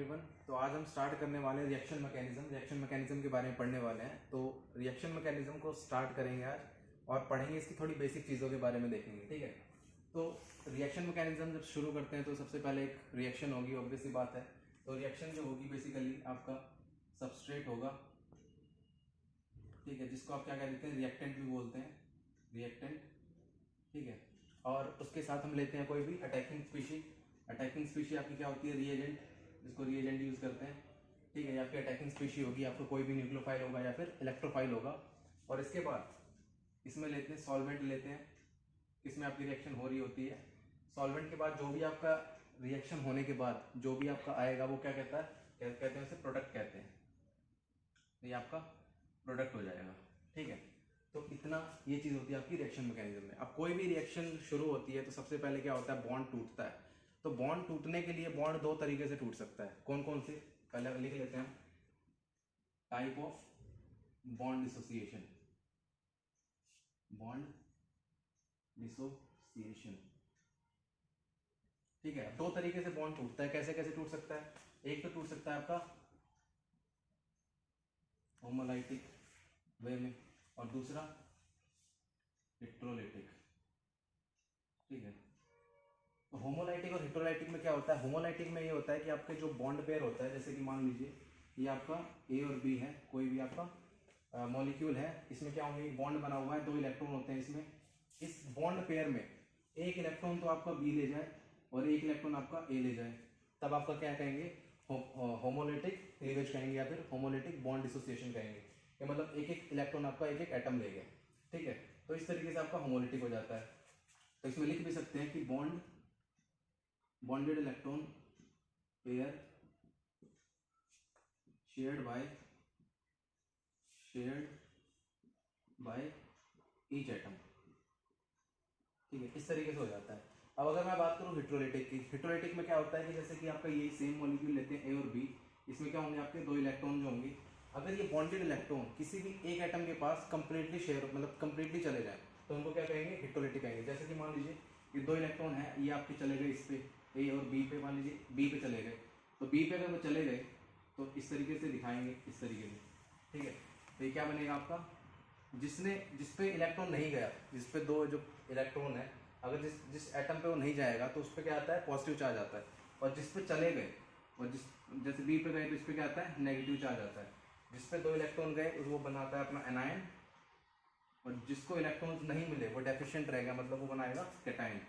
Everyone. तो आज हम स्टार्ट करने वाले हैं रिएक्शन मैकेनिज्म के बारे में पढ़ने वाले हैं। तो रिएक्शन मैकेनिज्म को स्टार्ट करेंगे आज और पढ़ेंगे इसकी थोड़ी बेसिक चीज़ों के बारे में देखेंगे, ठीक है। तो रिएक्शन मैकेनिज्म जब शुरू करते हैं तो सबसे पहले एक रिएक्शन होगी, ऑब्वियस सी बात है। तो रिएक्शन जो होगी बेसिकली आपका सबस्ट्रेट होगा, ठीक है, जिसको आप क्या कह देते हैं, रिएक्टेंट भी बोलते हैं, रिएक्टेंट, ठीक है। और उसके साथ हम लेते हैं कोई भी अटैकिंग स्पीशीज। अटैकिंग स्पीशी आपकी क्या होती है, रिएजेंट, जिसको रिएजेंट यूज करते हैं, ठीक है। आपकी अटैकिंग स्पीशी होगी, आपको कोई भी न्यूक्लियोफाइल होगा या फिर इलेक्ट्रोफाइल होगा। और इसके बाद इसमें लेते हैं सॉल्वेंट लेते हैं, इसमें आपकी रिएक्शन हो रही होती है। सॉल्वेंट के बाद जो भी आपका रिएक्शन होने के बाद जो भी आपका आएगा वो क्या कहता है, कहते हैं उसे प्रोडक्ट कहते हैं। ये आपका प्रोडक्ट हो जाएगा, ठीक है। तो इतना ये चीज़ होती है आपकी रिएक्शन मैकेनिज्म में। अब कोई भी रिएक्शन शुरू होती है तो सबसे पहले क्या होता है, बॉन्ड टूटता है। तो बॉन्ड टूटने के लिए बॉन्ड दो तरीके से टूट सकता है। कौन कौन से, पहले लिख लेते हैं, type of bond dissociation, bond dissociation, ठीक है। दो तरीके से बॉन्ड टूटता है। कैसे कैसे टूट सकता है, एक तो टूट सकता है आपका होमोलाइटिक वे में और दूसरा हेट्रोलाइटिक, ठीक है। तो होमोलाइटिक और हेट्रोलाइटिक में क्या होता है, होमोलाइटिक में ये होता है कि आपके जो बॉन्ड पेयर होता है, जैसे कि मान लीजिए ये आपका ए और बी है, कोई भी आपका मॉलिक्यूल है, इसमें क्या होंगे, बॉन्ड बना हुआ है, दो इलेक्ट्रॉन होते हैं इसमें। इस बॉन्ड पेयर में एक इलेक्ट्रॉन तो आपका बी ले जाए और एक इलेक्ट्रॉन आपका ए ले जाए, तब आपका क्या कहेंगे, होमोलाइटिक क्लीवेज कहेंगे या फिर होमोलाइटिक बॉन्ड डिसोसिएशन कहेंगे। ये मतलब एक एक इलेक्ट्रॉन आपका एक एक एटम ले गए, ठीक है। तो इस तरीके से आपका होमोलाइटिक हो जाता है। तो इसमें लिख भी सकते हैं कि bonded electron pair shared by each atom, ठीक है। इस तरीके से हो जाता है। अब अगर मैं बात करूं हेट्रोलाइटिक की, हेट्रोलाइटिक में क्या होता है कि जैसे कि आपका ये सेम मॉलिक्यूल लेते हैं ए और बी, इसमें क्या होंगे आपके दो इलेक्ट्रॉन जो होंगे, अगर ये बॉन्डेड इलेक्ट्रॉन किसी भी एक एटम के पास कंप्लीटली शेयर मतलब कंप्लीटली चले जाए तो उनको क्या कहेंगे, हेट्रोलाइटिक कहेंगे। जैसे कि मान लीजिए ये दो इलेक्ट्रॉन है, ये आपके चले गए इस पे ए और बी पे, मान लीजिए बी पे चले गए, तो बी पे अगर वो चले गए तो इस तरीके से दिखाएंगे, इस तरीके से, ठीक है। तो ये क्या बनेगा आपका, जिस पे इलेक्ट्रॉन नहीं गया, जिस पे दो जो इलेक्ट्रॉन है, अगर जिस एटम पे वो नहीं जाएगा तो उस पर क्या आता है, पॉजिटिव चार्ज आता है। और जिस पे चले गए और जैसे बी पे गए तो इस पर क्या आता है, नेगेटिव चार्ज आता है। जिस पे दो इलेक्ट्रॉन गए वो बनाता है अपना एनायन, और जिसको इलेक्ट्रॉन्स नहीं मिले वो डेफिशिएंट रहेगा, मतलब वो बनाएगा कैटायन,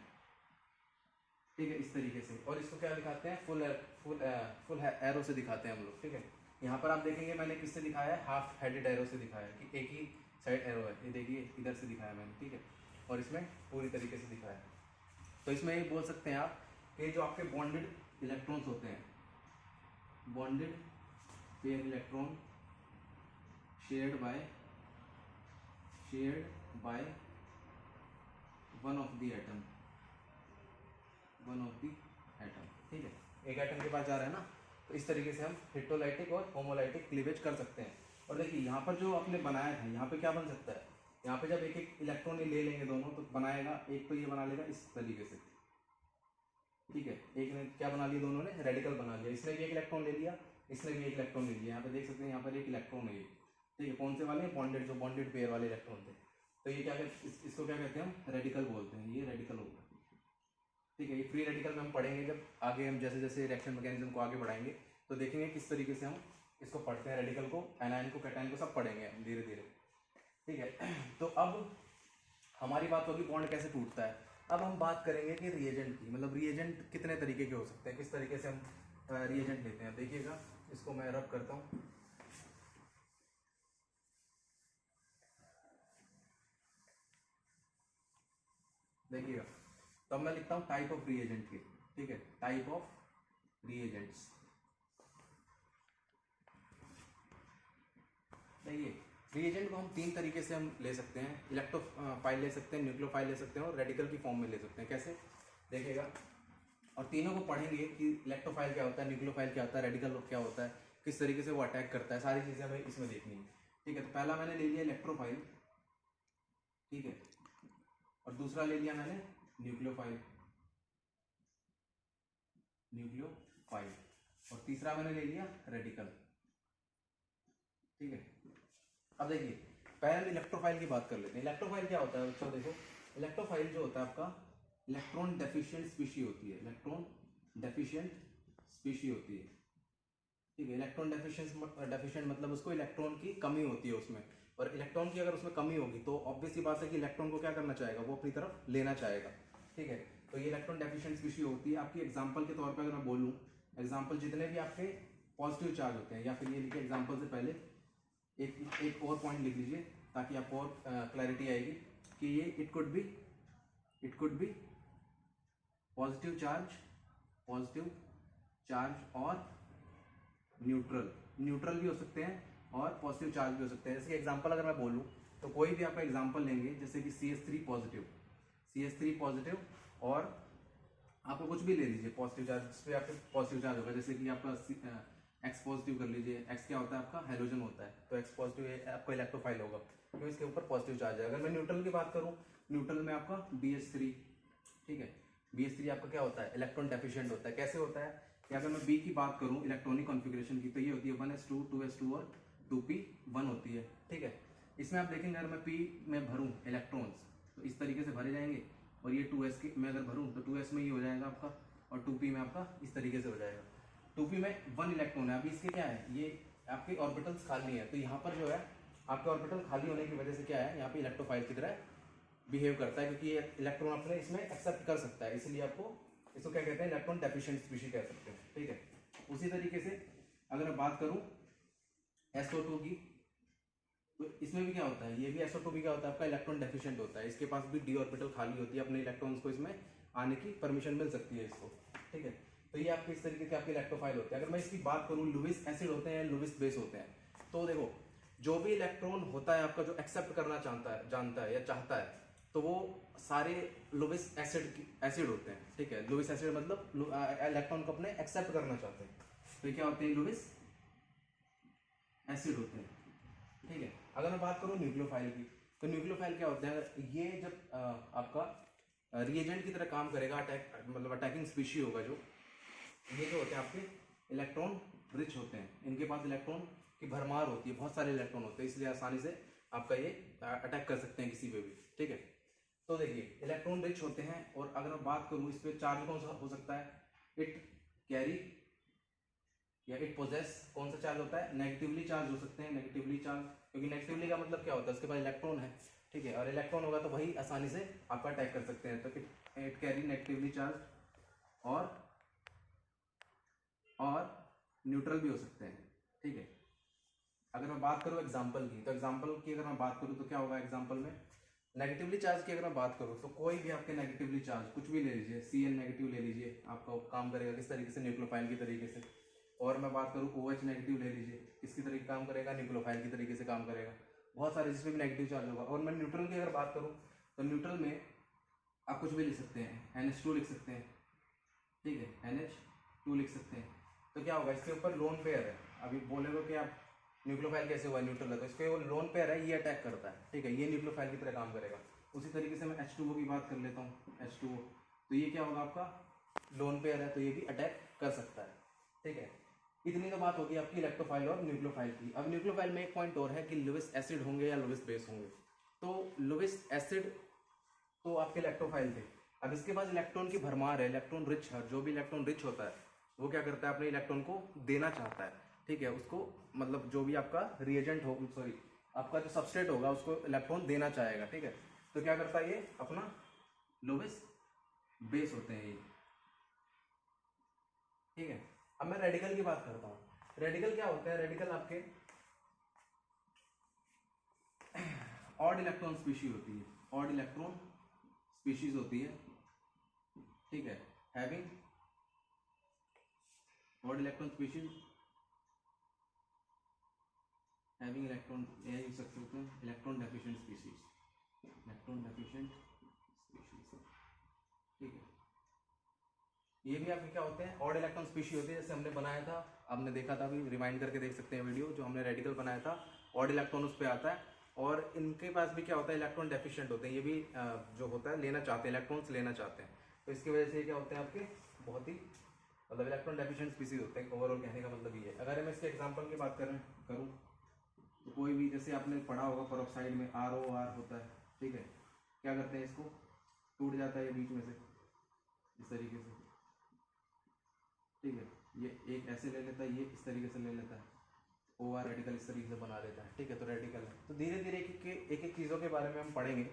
ठीक है, इस तरीके से। और इसको क्या दिखाते हैं, फुल एरो से दिखाते हैं हम लोग, ठीक है। यहाँ पर आप देखेंगे मैंने किससे दिखाया है, हाफ हेडेड एरो से दिखाया है कि एक ही साइड एरो है, ये देखिए इधर से दिखाया मैंने, ठीक है। और इसमें पूरी तरीके से दिखाया है। तो इसमें ये बोल सकते हैं आप कि जो आपके बॉन्डेड इलेक्ट्रॉन्स होते हैं, bonded pair electron shared by one of the atom, ठीक है। एक एटम के पास जा रहा है ना, तो इस तरीके से हम हेट्रोलाइटिक और होमोलाइटिक क्लीवेज कर सकते हैं। और देखिए यहाँ पर जो आपने बनाया था, यहाँ पे क्या बन सकता है, यहाँ पे जब एक एक इलेक्ट्रॉन ले लेंगे दोनों तो बनाएगा, एक तो ये बना लेगा इस तरीके से, ठीक है। एक ने क्या बना लिया, दोनों ने रेडिकल बना लिया, इसने भी एक इलेक्ट्रॉन ले लिया, इसने भी एक इलेक्ट्रॉन ले लिया। यहाँ पे देख सकते हैं, यहाँ पर एक इलेक्ट्रॉन है, ठीक है। कौन से वाले, बॉन्डेड, जो बॉन्डेड पेयर वाले इलेक्ट्रॉन थे। तो ये क्या इसको क्या कहते हैं, हम रेडिकल बोलते हैं, ये रेडिकल होगा, ठीक है। ये फ्री रेडिकल में हम पढ़ेंगे जब आगे हम जैसे जैसे रिएक्शन मैकेनिज्म को आगे बढ़ाएंगे तो देखेंगे किस तरीके से हम इसको पढ़ते हैं, रेडिकल को, एनायन को, कैटायन को, सब पढ़ेंगे हम धीरे धीरे, ठीक है। तो अब हमारी बात होगी बॉन्ड कैसे टूटता है। अब हम बात करेंगे कि रिएजेंट की, मतलब रिएजेंट कितने तरीके के हो सकते हैं, किस तरीके से हम रिएजेंट लेते हैं। देखिएगा, इसको मैं रब करता हूँ, देखिएगा। तो अब मैं लिखता हूँ टाइप ऑफ रिएजेंट के, ठीक है, टाइप ऑफ रिएजेंट्स। देखिए रिएजेंट को हम तीन तरीके से हम ले सकते हैं, इलेक्ट्रोफाइल ले सकते हैं, न्यूक्लियोफाइल ले सकते हैं और रेडिकल की फॉर्म में ले सकते हैं। कैसे, देखिएगा। और तीनों को पढ़ेंगे कि इलेक्ट्रोफाइल क्या होता है, न्यूक्लियोफाइल क्या होता है, रेडिकल क्या होता है, किस तरीके से वो अटैक करता है, सारी चीज़ें हमें इसमें देखनी है, ठीक है। तो पहला मैंने ले लिया इलेक्ट्रोफाइल, ठीक है, और दूसरा ले लिया मैंने न्यूक्लियोफाइल, और तीसरा मैंने ले लिया रेडिकल। ठीक है, अब देखिए पहले हम इलेक्ट्रोफाइल की बात कर लेते हैं। इलेक्ट्रोफाइल क्या होता है बच्चों, देखो इलेक्ट्रोफाइल जो होता है आपका इलेक्ट्रॉन डेफिशिएंट स्पीशी होती है, इलेक्ट्रॉन डेफिशिएंट स्पीशी होती है। ठीक है, इलेक्ट्रॉन डेफिशिएंट मतलब उसको इलेक्ट्रॉन की कमी होती है उसमें, और इलेक्ट्रॉन की अगर उसमें कमी होगी तो ऑब्वियस सी बात है कि इलेक्ट्रॉन को क्या करना चाहेगा, वो अपनी तरफ लेना चाहेगा। ठीक है, तो ये इलेक्ट्रॉन डेफिशिएंट स्पीशी होती है। आपकी एग्जांपल के तौर पर अगर मैं बोलूँ, एग्जांपल जितने भी आपके पॉजिटिव चार्ज होते हैं, या फिर ये लिखिए एग्जांपल से पहले एक और पॉइंट लिख लीजिए ताकि आपको और क्लैरिटी आएगी कि ये it could be positive charge और न्यूट्रल भी हो सकते हैं और पॉजिटिव चार्ज भी हो सकते हैं। जैसे एग्जांपल अगर मैं बोलूँ तो कोई भी आपका एग्जांपल लेंगे, जैसे कि CH3 पॉजिटिव और आपको कुछ भी ले लीजिए पॉजिटिव चार्ज, जिस पे आपके पॉजिटिव चार्ज होगा, जैसे कि आपका X पॉजिटिव कर लीजिए। X क्या होता है आपका, हेलोजन होता है, तो X पॉजिटिव आपका इलेक्ट्रोफाइल होगा क्योंकि इसके ऊपर पॉजिटिव चार्ज है। अगर मैं न्यूट्रल की बात करूँ, न्यूट्रल में आपका BH3, ठीक है, BH3 आपका क्या होता है, इलेक्ट्रॉन डेफिशिएंट होता है। कैसे होता है कि अगर मैं B की बात करूँ इलेक्ट्रॉनिक कॉन्फ़िगरेशन की, तो ये होती है 1s2, 2s2 और 2p1 होती है। ठीक है, इसमें आप देखेंगे अगर मैं P में भरूँ इलेक्ट्रॉन्स तो इस तरीके से भरे जाएंगे, और ये 2s के में अगर भरूँ तो 2s में ये हो जाएगा आपका, और 2p में आपका इस तरीके से हो जाएगा। 2p में 1 इलेक्ट्रॉन है। अभी इसके क्या है, ये आपके ऑर्बिटल्स खाली है, तो यहाँ पर जो है आपके ऑर्बिटल खाली होने की वजह से क्या है, यहाँ पे इलेक्ट्रोफाइल की तरह बिहेव करता है, क्योंकि ये इलेक्ट्रॉन अपने इसमें एक्सेप्ट कर सकता है, इसलिए आपको इसको क्या कहते हैं, इलेक्ट्रॉन डेफिशिएंट स्पीशी कह सकते हैं। ठीक है, उसी तरीके से अगर मैं बात करूँ SO2 की, तो इसमें भी क्या होता है, ये भी SO2 भी क्या होता है आपका इलेक्ट्रॉन डेफिशिएंट होता है। इसके पास भी d ऑर्बिटल खाली होती है, अपने इलेक्ट्रॉन्स को इसमें आने की परमिशन मिल सकती है इसको। ठीक है, तो ये आपके इस तरीके के आपके इलेक्ट्रोफाइल होते हैं। अगर मैं इसकी बात करूँ, लुईस एसिड होते हैं, लुईस बेस होते हैं। तो देखो जो भी इलेक्ट्रॉन होता है आपका जो एक्सेप्ट करना जानता है या चाहता है, तो वो सारे लुईस एसिड होते हैं। ठीक है, लुईस एसिड मतलब इलेक्ट्रॉन को अपने एक्सेप्ट करना चाहते हैं, तो ये क्या होते हैं, लुईस एसिड होते हैं। ठीक है, अगर मैं बात करूँ न्यूक्लियोफाइल की, तो न्यूक्लियोफाइल क्या होते हैं, ये जब आपका रिएजेंट की तरह काम करेगा, मतलब अटैकिंग स्पीशी होगा, जो ये जो होते हैं आपके इलेक्ट्रॉन रिच होते हैं, इनके पास इलेक्ट्रॉन की भरमार होती है, बहुत सारे इलेक्ट्रॉन होते हैं, इसलिए आसानी से आपका ये अटैक कर सकते हैं किसी पे भी। ठीक है, तो देखिए इलेक्ट्रॉन रिच होते हैं, और अगर मैं बात करूँ इस पर चार्ज कौन सा हो सकता है, इट कैरी या इट पोजेस, कौन सा चार्ज होता है, नेगेटिवली चार्ज हो सकते हैं, नेगेटिवली चार्ज, क्योंकि नेगेटिवली का मतलब क्या होता है, उसके पास इलेक्ट्रॉन है। ठीक है, और इलेक्ट्रॉन होगा तो वही आसानी से आपका अटैक कर सकते हैं, तो इट कैरी नेगेटिवली चार्ज और न्यूट्रल भी हो सकते हैं। ठीक है, अगर मैं बात करूँ एग्जाम्पल की, तो एग्जाम्पल की अगर मैं बात करूँ तो क्या होगा, एग्जाम्पल में नेगेटिवली चार्ज की अगर मैं बात करूँ तो कोई भी आपके नेगेटिवली चार्ज कुछ भी ले लीजिए, Cl नेगेटिव ले लीजिए, आपका काम करेगा किस तरीके से, न्यूक्लियोफाइल की तरीके से। और मैं बात करूँ OH नेगेटिव ले लीजिए, किसकी तरीके काम करेगा, न्यूक्लियोफाइल की तरीके से काम करेगा, बहुत सारे जिसमें भी नेगेटिव चार्ज होगा। और मैं न्यूट्रल की अगर बात करूँ तो न्यूट्रल में आप कुछ भी लिख सकते हैं, NH2 लिख सकते हैं। ठीक है, NH2 लिख सकते हैं, तो क्या होगा, इसके ऊपर लोन पेयर है। अभी बोलेगा कि आप न्यूक्लियोफाइल कैसे हुआ, न्यूट्रल है, तो इसके वो लोन पेयर है, ये अटैक करता है। ठीक है, ये न्यूक्लियोफाइल की तरह काम करेगा। उसी तरीके से मैं H2O की बात कर लेता हूँ, H2O, तो ये क्या होगा आपका लोन पेयर है, तो ये भी अटैक कर सकता है। ठीक है, इतनी तो बात होगी आपकी इलेक्ट्रोफाइल और न्यूक्लियोफाइल की। अब न्यूक्लियोफाइल में एक पॉइंट और है कि लुईस एसिड होंगे या लुईस बेस होंगे। तो लुईस एसिड तो आपके इलेक्ट्रोफाइल थे, अब इसके पास इलेक्ट्रॉन की भरमार है, इलेक्ट्रॉन रिच है, जो भी इलेक्ट्रॉन रिच होता है वो क्या करता है, अपने इलेक्ट्रॉन को देना चाहता है। ठीक है, उसको मतलब जो भी आपका रिएजेंट हो, सॉरी आपका जो सबस्ट्रेट होगा उसको इलेक्ट्रॉन देना चाहेगा। ठीक है, तो क्या करता है, ये अपना लुईस बेस होते हैं ये। ठीक है, अब मैं रेडिकल की बात करता हूँ। रेडिकल क्या होते हैं, रेडिकल आपके ऑड इलेक्ट्रॉन स्पीशीज होती है, ऑड इलेक्ट्रॉन स्पीशीज होती है। ठीक है, having odd electron species, having electron, ये यूज सकते होते हैं electron deficient species, electron deficient species. ठीक है, ये भी आपके क्या होते हैं, ऑड इलेक्ट्रॉन स्पीशीज होती है। जैसे हमने बनाया था, आपने देखा था, अभी रिमाइंड करके देख सकते हैं वीडियो, जो हमने रेडिकल बनाया था, ऑड इलेक्ट्रॉन उस पर आता है। और इनके पास भी क्या होता है, इलेक्ट्रॉन डेफिशिएंट होते हैं, ये भी जो होता है लेना चाहते हैं, इलेक्ट्रॉन्स लेना चाहते हैं, तो इसकी वजह से क्या होते हैं आपके बहुत ही मतलब इलेक्ट्रॉन डेफिशिएंट स्पीसीज होते हैं, ओवरऑल कहने का मतलब ये है। अगर मैं इसके एग्जांपल की बात करूँ तो कोई भी, जैसे आपने पढ़ा होगा पेरोक्साइड में ROR होता है, ठीक है, क्या करते हैं, इसको टूट जाता है बीच में से इस तरीके से, ठीक है, ये एक ऐसे ले लेता है, ये इस तरीके से ले लेता है, OR रेडिकल इस तरीके से बना देता है, ठीक है, तो रेडिकल है। तो धीरे धीरे एक एक चीज़ों के बारे में हम पढ़ेंगे,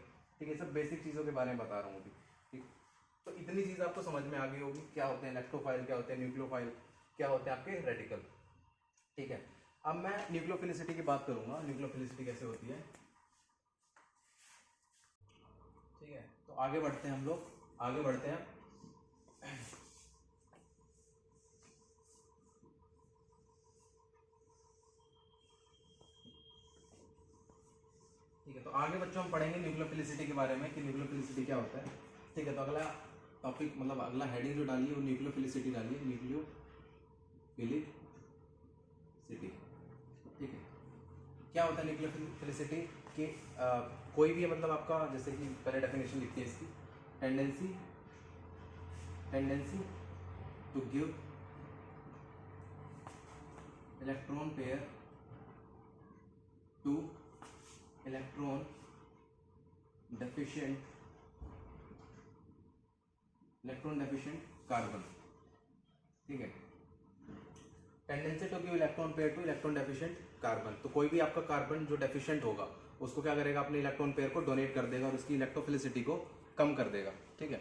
ठीक है, सब बेसिक चीज़ों के बारे में बता रहा हूँ अभी, ठीक। तो इतनी चीज़ आपको समझ में आ गई होगी, क्या होते हैं इलेक्ट्रोफाइल, क्या होते हैं न्यूक्लियोफाइल, क्या होते हैं आपके रेडिकल, ठीक है। अब मैं न्यूक्लियोफिलिसिटी की बात करूँगा, न्यूक्लियोफिलिसिटी कैसे होती है, ठीक है। तो आगे बढ़ते हैं, हम लोग आगे बढ़ते हैं। ठीक है, तो आगे बच्चों हम पढ़ेंगे न्यूक्लियोफिलिसिटी के बारे में कि न्यूक्लियोफिलिसिटी क्या होता है, ठीक है। तो अगला टॉपिक, मतलब अगला हेडिंग जो डालिए वो न्यूक्लियोफिलिसिटी डालिए, न्यूक्लियोफिलिसिटी, ठीक है। क्या होता है न्यूक्लियोफिलिसिटी कि कोई भी, मतलब आपका, जैसे कि पहले डेफिनेशन लिखते हैं इसकी, tendency to give electron pair to electron deficient carbon, ठीक है। Tendency to give electron pair to electron deficient carbon, तो कोई भी आपका कार्बन जो डेफिशिएंट होगा उसको क्या करेगा, अपने इलेक्ट्रॉन पेयर को डोनेट कर देगा और उसकी इलेक्ट्रोफिलिसिटी को कम कर देगा, ठीक है,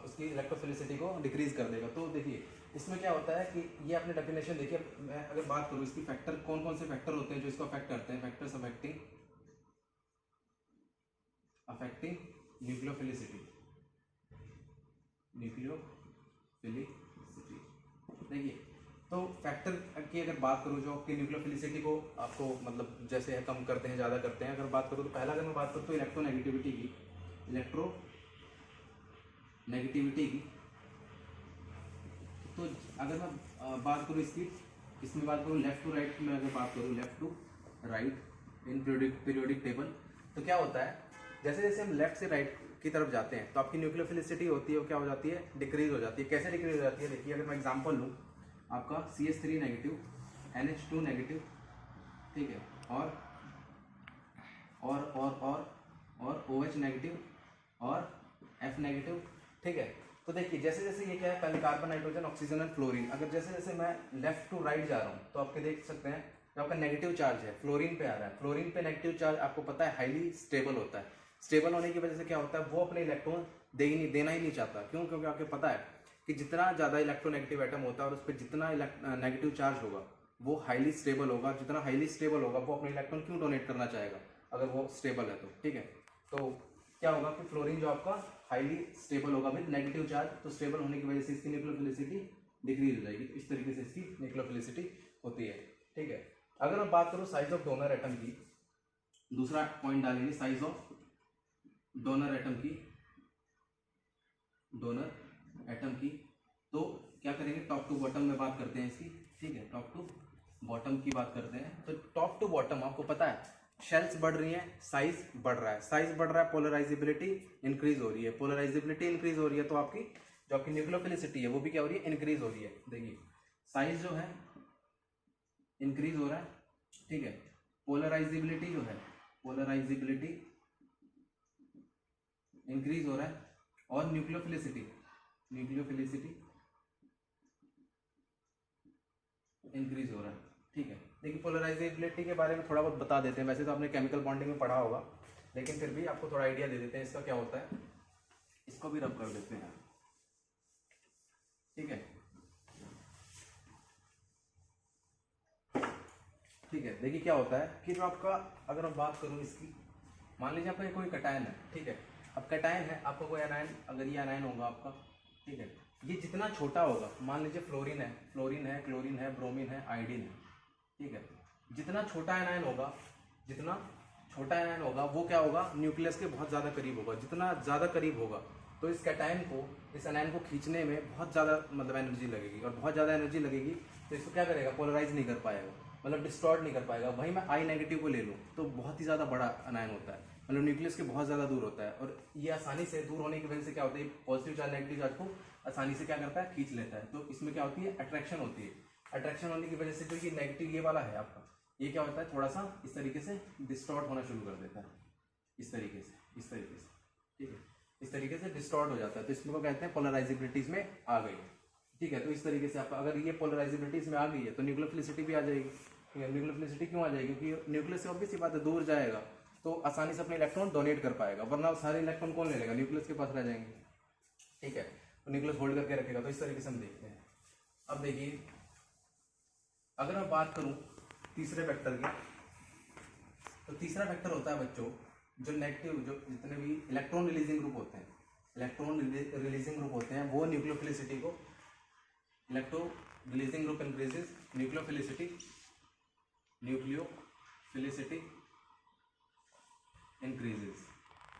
उसकी इलेक्ट्रोफिलिसिटी को डिक्रीज कर देगा। तो देखिए इसमें क्या होता है कि ये आपने डेफिनेशन देखिए, मैं अगर बात करूँ इसकी, फैक्टर कौन कौन से फैक्टर होते हैं जो इसको अफेक्ट करते हैं, फैक्टर्स अफेक्टिंग न्यूक्लियोफिलिसिटी, देखिए। तो फैक्टर की अगर बात करूँ जो आपकी न्यूक्लियोफिलिसिटी को आपको, मतलब जैसे है कम करते हैं, ज़्यादा करते हैं, अगर बात करूँ तो पहला अगर मैं बात करूँ तो इलेक्ट्रोनेगेटिविटी की, तो अगर मैं बात करूँ इसमें बात करूँ लेफ्ट टू राइट में, अगर बात करूँ left to right in periodic table, तो क्या होता है, जैसे जैसे हम लेफ्ट से राइट की तरफ जाते हैं तो आपकी न्यूक्लियोफिलिसिटी होती है वो क्या हो जाती है, डिक्रीज हो जाती है। कैसे डिक्रीज हो जाती है, देखिए अगर मैं एग्जांपल लूँ, आपका CH3 नेगेटिव, NH2 नेगेटिव, ठीक है, और OH नेगेटिव और F नेगेटिव, ठीक है। तो देखिए जैसे जैसे ये क्या है, पहले carbon, nitrogen, oxygen and fluorine, अगर जैसे जैसे मैं लेफ्ट टू राइट जा रहा हूँ तो आपके देख सकते हैं जो आपका नेगेटिव चार्ज है फ्लोरीन पे आ रहा है। फ्लोरीन पे नेगेटिव चार्ज आपको पता है हाईली स्टेबल होता है। स्टेबल होने की वजह से क्या होता है, वो अपने इलेक्ट्रॉन देना ही नहीं चाहता। क्यों? क्योंकि आपको पता है कि जितना ज़्यादा इलेक्ट्रोनेगेटिव एटम होता है और उस पर जितना नेगेटिव चार्ज होगा वो हाईली स्टेबल होगा। जितना हाईली स्टेबल होगा वो अपने इलेक्ट्रॉन क्यों डोनेट करना चाहेगा अगर वो स्टेबल है तो, ठीक है। तो क्या होगा कि फ्लोरीन जो आपका हाईली स्टेबल होगा विद नेगेटिव चार्ज, तो स्टेबल होने की वजह से इसकी न्यूक्लियोफिलिसिटी डिक्रीज हो जाएगी। तो इस तरीके से इसकी न्यूक्लियोफिलिसिटी होती है, ठीक है। अगर मैं बात करूँ साइज ऑफ डोनर एटम की, दूसरा पॉइंट डालेंगे साइज ऑफ डोनर एटम की, तो क्या करेंगे, टॉप टू बॉटम में बात करते हैं इसकी, ठीक है। टॉप टू बॉटम की बात करते हैं तो टॉप टू बॉटम आपको पता है शेल्स बढ़ रही हैं, साइज बढ़ रहा है, साइज बढ़ रहा है, पोलराइजेबिलिटी इंक्रीज हो रही है, पोलराइजेबिलिटी इंक्रीज हो रही है, तो आपकी जो आपकी न्यूक्लियोफिलिसिटी है वो भी क्या हो रही है, इंक्रीज हो रही है। देखिए साइज जो है इंक्रीज हो रहा है, ठीक है। पोलराइजेबिलिटी जो है, पोलराइजेबिलिटी इंक्रीज हो रहा है, और न्यूक्लियोफिलिसिटी इंक्रीज हो रहा है, ठीक है। देखिए पोलराइजेबिलिटी के बारे में थोड़ा बहुत बता देते हैं। वैसे तो आपने केमिकल बॉन्डिंग में पढ़ा होगा, लेकिन फिर भी आपको थोड़ा आइडिया दे देते हैं इसका क्या होता है। इसको भी रब कर देते हैं, ठीक है, ठीक है। देखिए क्या होता है कि जो आपका, अगर मैं बात करूँ इसकी, मान लीजिए आपका कोई कटायन है, ठीक है। अब कटायन है आपका कोई एनायन, अगर ये एनायन होगा आपका, ठीक है, ये जितना छोटा होगा, मान लीजिए फ्लोरीन है, क्लोरीन है, ब्रोमीन है, आयोडीन है, ठीक है। जितना छोटा एनायन होगा वो क्या होगा, न्यूक्लियस के बहुत ज़्यादा करीब होगा। जितना ज़्यादा करीब होगा तो इस कैटायन को, इस एनायन को खींचने में बहुत ज़्यादा मतलब एनर्जी लगेगी, और बहुत ज़्यादा एनर्जी लगेगी तो इसको क्या करेगा, पोलराइज नहीं कर पाएगा, मतलब डिस्टॉर्ट नहीं कर पाएगा। वहीं मैं आई नेगेटिव को ले लूँ तो बहुत ही ज़्यादा बड़ा एनायन होता है, मतलब न्यूक्लियस के बहुत ज़्यादा दूर होता है, और ये आसानी से दूर होने की वजह से क्या होता है, पॉजिटिव चार्ज नेगेटिव चार्ज को आसानी से क्या करता है, खींच लेता है। तो इसमें क्या होती है, अट्रैक्शन होती है। अट्रैक्शन होने की वजह से जो ये नेगेटिव ये वाला है आपका, ये क्या होता है, थोड़ा सा इस तरीके से डिस्टॉर्ट होना शुरू कर देता है, इस तरीके से, ठीक है, इस तरीके से डिस्टॉर्ट हो जाता है। तो इसमें को कहते हैं पोलराइजेबिलिटीज में आ गई है, ठीक है। तो इस तरीके से आपका अगर ये पोलराइजेबिलिटीज में आ गई है तो न्यूक्लियोफिलिसिटी भी आ जाएगी, ठीक है। न्यूक्लियोफिलिसिटी क्यों आ जाएगी, क्योंकि न्यूक्लियस से ऑब्वियस सी बात है दूर जाएगा तो आसानी से अपने इलेक्ट्रॉन डोनेट कर पाएगा, वरना सारे इलेक्ट्रॉन कौन ले लेगा, न्यूक्लियस के पास रह जाएंगे, ठीक है। तो न्यूक्लियस होल्ड करके रखेगा। तो इस तरीके से हम देखते हैं। अब देखिए, अगर मैं बात करूं तीसरे वेक्टर की, तो तीसरा वेक्टर होता है बच्चों जो नेगेटिव, जो जितने भी इलेक्ट्रॉन रिलीजिंग ग्रुप होते हैं, वो न्यूक्लियोफिलिसिटी को, electron releasing group increases nucleophilicity increases,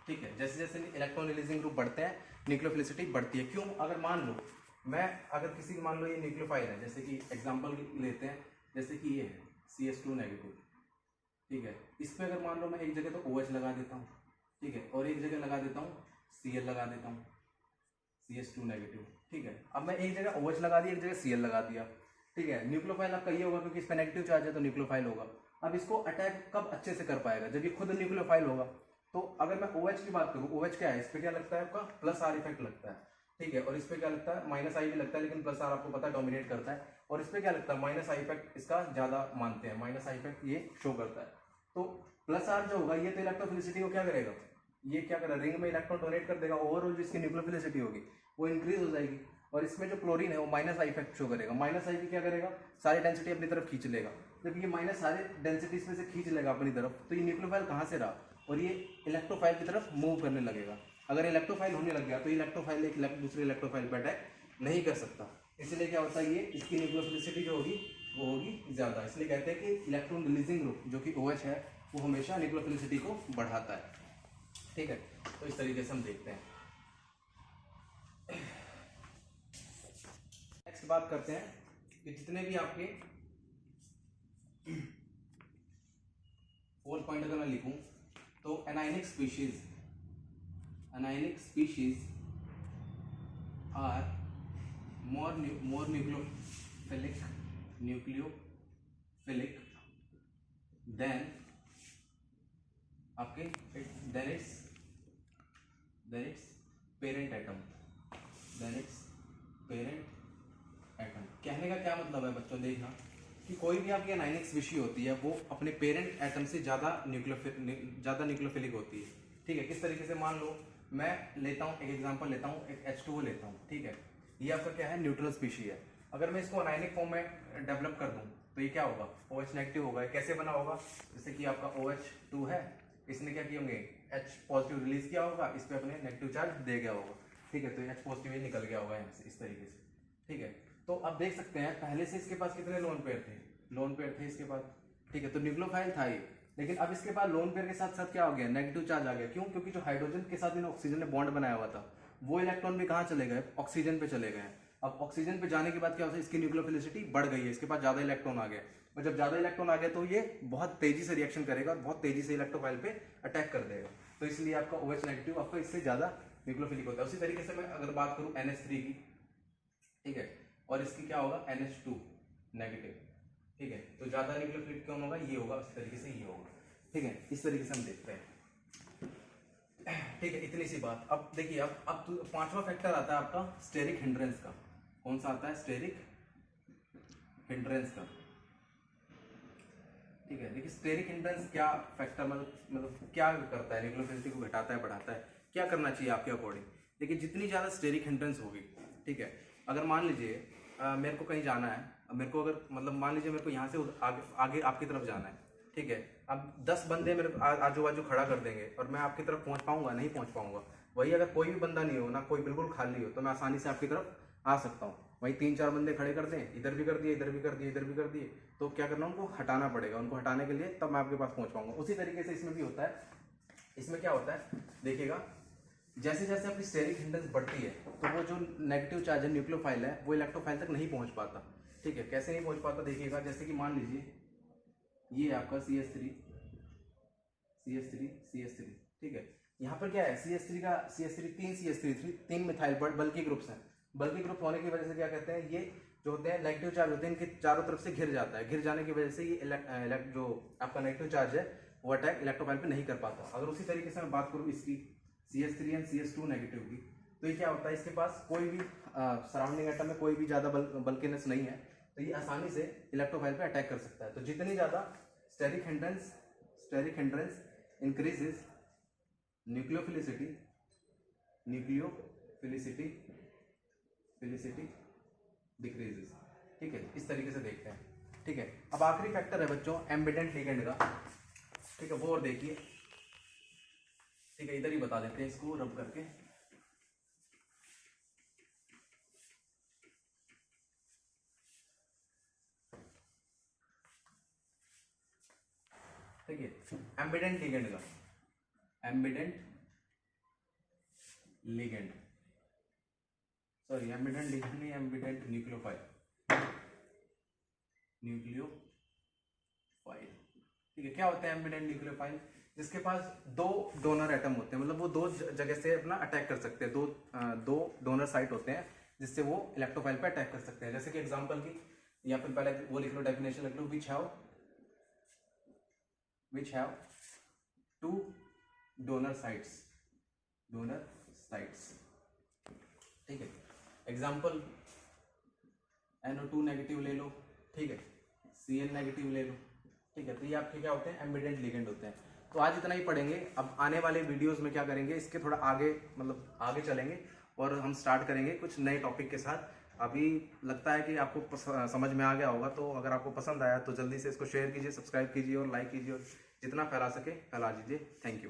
ठीक है। जैसे जैसे इलेक्ट्रॉन रिलीजिंग ग्रुप बढ़ते हैं न्यूक्लियोफिलिसिटी बढ़ती है। क्यों, अगर मान लो मैं अगर किसी मान लो ये न्यूक्लियोफाइल है, जैसे कि एग्जांपल लेते हैं, जैसे कि ये है CH2 नेगेटिव, ठीक है। इस पर अगर मान लो मैं एक जगह तो OH लगा देता हूँ, ठीक है, और एक जगह लगा देता हूँ Cl लगा देता हूँ, CH2 नेगेटिव, ठीक है। अब मैं एक जगह OH लगा दिया, एक जगह Cl लगा दिया, ठीक है। न्यूक्लियोफाइल आपका ये होगा क्योंकि इस पर नेगेटिव चार्ज है तो न्यूक्लियोफाइल होगा। अब इसको अटैक कब अच्छे से कर पाएगा, जब ये खुद न्यूक्लियोफाइल होगा। तो अगर मैं OH की बात करूँ, OH क्या है, इस पर क्या लगता है आपका प्लस आर इफेक्ट लगता है, ठीक है, और इस पर क्या लगता है माइनस आई भी लगता है, लेकिन प्लस आर आपको पता है डोमिनेट करता है। और इस पर क्या लगता है माइनस आई इफेक्ट, इसका ज्यादा मानते हैं, माइनस आई इफेक्ट ये शो करता है। तो प्लस आर जो होगा ये तो इलेक्ट्रोफिलिसिटी को क्या करेगा, ये क्या करेगा, रिंग में इलेक्ट्रॉन डोनेट कर देगा, ओवरऑल जो इसकी न्यूक्लियोफिलिसिटी होगी वो इंक्रीज हो जाएगी। और इसमें जो क्लोरीन है वो माइनस आई इफेक्ट शो करेगा। माइनस आई भी क्या करेगा, सारी डेंसिटी अपनी तरफ खींच लेगा। जब ये माइनस सारे डेंसिटी इसमें से खींच लेगा अपनी तरफ, तो ये न्यूक्लियोफाइल कहाँ से रहा, और ये इलेक्ट्रोफाइल की तरफ मूव करने लगेगा। अगर इलेक्ट्रोफाइल होने लग गया तो इलेक्ट्रोफाइल एक दूसरे इलेक्ट्रोफाइल पर अटैक नहीं कर सकता। इसलिए क्या होता है, ये इसकी न्यूक्लियोफिलिसिटी जो होगी वो होगी ज़्यादा। इसलिए कहते हैं कि इलेक्ट्रॉन रिलीजिंग ग्रुप जो कि OH है वो हमेशा न्यूक्लियोफिलिसिटी को बढ़ाता है, ठीक है। तो इस तरीके से हम देखते हैं। नेक्स्ट बात करते हैं कि जितने भी आपके 4 पॉइंट अगर मैं लिखूं तो anionic species are more nucleophilic than आपके देन इट्स पेरेंट एटम। कहने का क्या मतलब है बच्चों, देखना कि कोई भी आपकी एनायनिक स्पीशी होती है वो अपने पेरेंट एटम से ज़्यादा न्यूक्लियोफिलिक होती है, ठीक है। किस तरीके से, मान लो मैं लेता हूँ एक एग्जांपल लेता हूँ, एक H2O लेता हूँ, ठीक है। ये आपका क्या है, न्यूट्रल स्पीशी है। अगर मैं इसको अनायनिक फॉर्म में डेवलप कर दूँ तो ये क्या होगा, OH नेगेटिव होगा। कैसे बना होगा, जैसे कि आपका OH2 है, इसने क्या किए होंगे, H पॉजिटिव रिलीज किया होगा, इस पर अपने नेगेटिव चार्ज दे गया होगा, ठीक है। तो H पॉजिटिव ये निकल गया होगा यहाँ से इस तरीके से, ठीक है। तो अब देख सकते हैं पहले से इसके पास कितने लोन पेयर थे इसके पास, ठीक है। तो न्यूक्लियोफाइल था ये, लेकिन अब इसके पास लोन पेयर के साथ साथ क्या हो गया, नेगेटिव चार्ज आ गया। क्यों, क्योंकि जो हाइड्रोजन के साथ ऑक्सीजन ने बॉन्ड बनाया हुआ था वो इलेक्ट्रॉन भी कहाँ चले गए, ऑक्सीजन पे चले गए। अब ऑक्सीजन पे जाने के बाद क्या होता है, इसकी न्यूक्लियोफिलिसिटी बढ़ गई है, इसके पास ज्यादा इलेक्ट्रॉन आ गया। और जब ज्यादा इलेक्ट्रॉन आ गया तो ये बहुत तेजी से रिएक्शन करेगा और बहुत तेजी से इलेक्ट्रोफाइल पे अटैक कर देगा। तो इसलिए आपका OH नेगेटिव आपका इससे ज्यादा न्यूक्लियोफिलिक होता है। उसी तरीके से मैं अगर बात करूं NH3 की, ठीक है, और इसकी क्या होगा NH2 नेगेटिव, ठीक है। तो ज्यादा न्यूक्लियोफिलिक कौन होगा, ये होगा, उसी तरीके से ये होगा, ठीक है। इस तरीके से हम देखते हैं, ठीक है। इतनी सी बात। अब देखिए, अब तो पांचवा फैक्टर आता है आपका स्टेरिक हिंड्रेंस का। कौन सा आता है, स्टेरिक हिंड्रेंस का, ठीक है। देखिए स्टेरिक हिंड्रेंस क्या फैक्टर, मतलब क्या करता है, न्यूक्लियोफिलिसिटी को घटाता है बढ़ाता है, क्या करना चाहिए आपके अकॉर्डिंग। देखिए जितनी ज़्यादा स्टेरिक हिंड्रेंस होगी, ठीक है। अगर मान लीजिए मेरे को कहीं जाना है, मेरे को अगर मतलब मान लीजिए मेरे को यहाँ से आगे आपकी तरफ जाना है, ठीक है। अब 10 बंदे मेरे आजू बाजू खड़ा कर देंगे और मैं आपकी तरफ पहुँच पाऊँगा, नहीं पहुँच पाऊँगा। वही अगर कोई भी बंदा नहीं हो ना, कोई बिल्कुल खाली हो, तो मैं आसानी से आपकी तरफ आ सकता हूँ। वही 3-4 बंदे खड़े कर दें, इधर भी कर दिए, इधर भी कर दिए, इधर भी कर दिए, तो क्या करना, उनको हटाना पड़ेगा। उनको हटाने के लिए तब मैं आपके पास पहुंच पाऊंगा। उसी तरीके से इसमें भी होता है। इसमें क्या होता है, देखिएगा, जैसे जैसे अपनी स्टेरिक हिंड्रेंस बढ़ती है तो वो जो नेगेटिव चार्ज है न्यूक्लियोफाइल है वो इलेक्ट्रोफाइल तक नहीं पहुंच पाता, ठीक है। कैसे नहीं पहुंच पाता, देखिएगा, जैसे कि मान लीजिए ये आपका CH3, ठीक है। यहाँ पर क्या है, CH3 तीन मिथाइल बल्कि ग्रुप्स हैं। बल्कि ग्रुप होने की वजह से क्या कहते हैं, ये जो होते हैं नेगेटिव चार्ज होते हैं, इनके चारों तरफ से घिर जाता है, घिर जाने की वजह से ये जो आपका नेगेटिव चार्ज है वो अटैक इलेक्ट्रोफाइल पे नहीं कर पाता। अगर उसी तरीके से मैं बात करूँ इसकी CH3 एंड CH2 नेगेटिव की, तो ये क्या होता है, इसके पास कोई भी सराउंडिंग एटम में कोई भी ज़्यादा बल्किनेस नहीं है, तो ये आसानी से इलेक्ट्रोफाइल पे अटैक कर सकता है। तो जितनी ज़्यादा steric hindrance increases nucleophilicity decreases. ठीक है, इस तरीके से देखते हैं। ठीक है, अब आखिरी फैक्टर है बच्चों एम्बिडेंट लिगेंड का। ठीक है, वो और देखिए। ठीक है, इधर ही बता देते हैं इसको रब करके। ठीक है, एम्बिडेंट लिगेंड का, एम्बिडेंट लिगेंड नहीं, एम्बिडेंट न्यूक्लियोफाइल। ठीक है, क्या होता है एम्बिडेंट न्यूक्लियोफाइल? जिसके पास दो डोनर एटम होते हैं, मतलब वो दो जगह से अपना अटैक कर सकते हैं, दो डोनर साइट होते हैं जिससे वो इलेक्ट्रोफाइल पे अटैक कर सकते हैं। जैसे कि एग्जांपल की, या फिर पहले वो लिख लो, डेफिनेशन लिख लो, which have two donor sites. ठीक है, एग्जांपल NO2 नेगेटिव ले लो, ठीक है, Cl नेगेटिव ले लो। ठीक है, तो ये आपके क्या होते हैं, एम्बिडेंट लिगेंड होते हैं। तो आज इतना ही पढ़ेंगे। अब आने वाले वीडियोस में क्या करेंगे, इसके थोड़ा आगे मतलब आगे चलेंगे और हम स्टार्ट करेंगे कुछ नए टॉपिक के साथ। अभी लगता है कि आपको समझ में आ गया होगा, तो अगर आपको पसंद आया तो जल्दी से इसको शेयर कीजिए, सब्सक्राइब कीजिए और लाइक कीजिए, और जितना फैला सके फैला दीजिए। Thank you.